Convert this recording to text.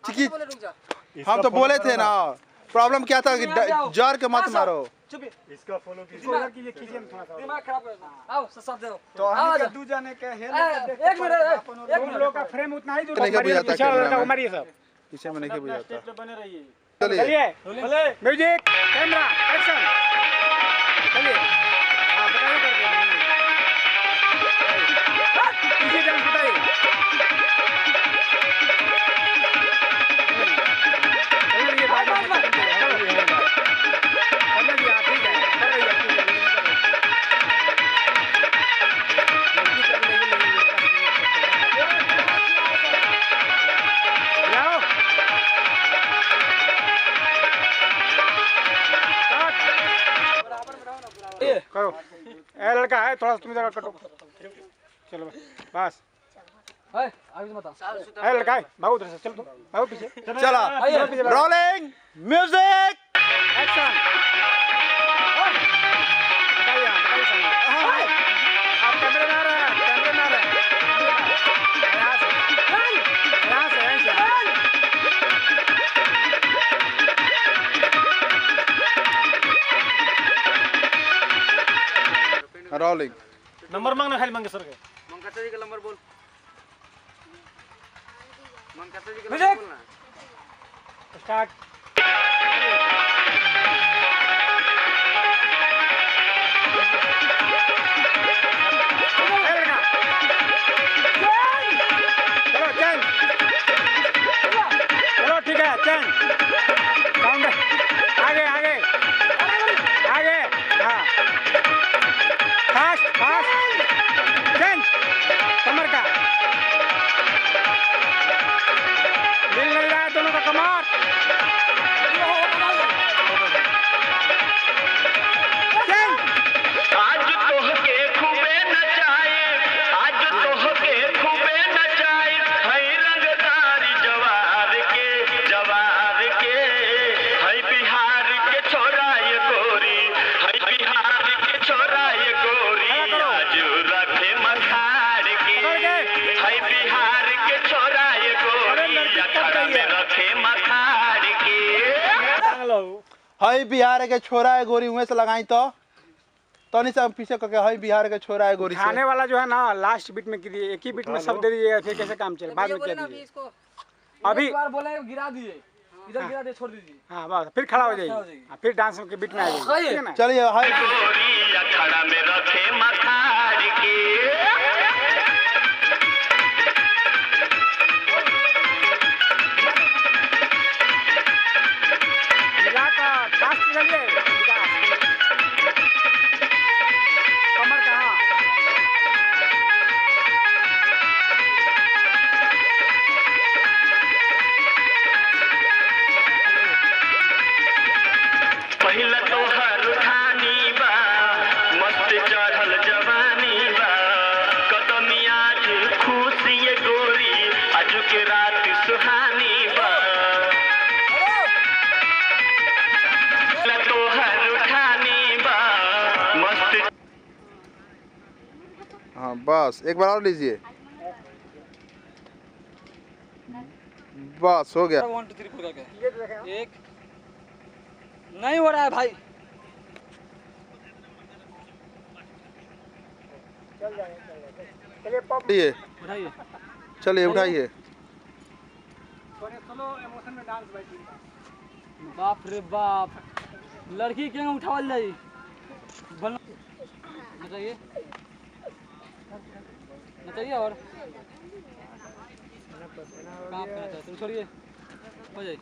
चिकी हम तो बोले थे ना, प्रॉब्लम क्या था कि जार के मत मारो। इसका फॉलो कीजिए, खींचिए थोड़ा सा। दिमाग खराब है। आओ साथ दो। तो हम का दू जाने के एक मिनट तुम लोग का फ्रेम उतना ही दूर नहीं के बुझाता कैमरा में। मारिए सब पीछे में नहीं के बुझाता। बने रहिए। चलिए म्यूजिक कैमरा एक्शन। चलिए हां बताइए करके पीछे डांस बताइए। चलिए बाद में करो। ए लड़का है थोड़ा तुम इधर कटो। चलो बस आगे मत ए लड़का है भागो उधर से। चल भागो पीछे। चला रोलिंग म्यूजिक एक्शन। बताइए आप कैमरे में आ रहे हैं, कैमरे में आ रहे हैं। यहाँ से रोलिंग नंबर मांगना खाली मांगे सर के। मंगता जी का नंबर बोल। मंगता जी का म्यूजिक बोलना। स्टार्ट। चलो चल चलो ठीक है चल काउंट आगे आगे आगे हाँ फास्ट फास्ट चल कमर का मिल नहीं रहा है दोनों का कमर। हई बिहार के छोरा है गोरी उहे से लगाई तो नहीं से हम पीछे करके हई बिहार के छोरा है गोरी से। खाने वाला जो है ना लास्ट बीट में कीजिए, एक ही बीट में सब दे दीजिएगा फिर कैसे काम चले। बाद में क्या दीजिए अभी एक बार बोले गिरा दिए, इधर गिरा दे छोड़ दीजिए। हाँ बस फिर खड़ा हो जाइए, फिर डांस के बीट में आ जाइए ठीक है ना। चलिए हई अखाड़ा में रखे मखाड़ के चलिए कमर कहाँ पहिला तोहर उठानी बा मस्त चढ़ल जवानी बा कदमिया खुशी ये गोरी आज के रात सुहानी बा तोहर उठानी बा मस्त। हाँ बस एक बार और लीजिए बस हो गया। 1 2 3 4 करके एक नहीं हो रहा है भाई। चलिए पॉप चलिए उठाइए चलिए उठाइए। चलो इमोशन में डांस भाई। बाप रे बाप, लड़की के उठावल जाई बताइए बताइए। और कहाँ पे तुम छोड़िए हो जाए।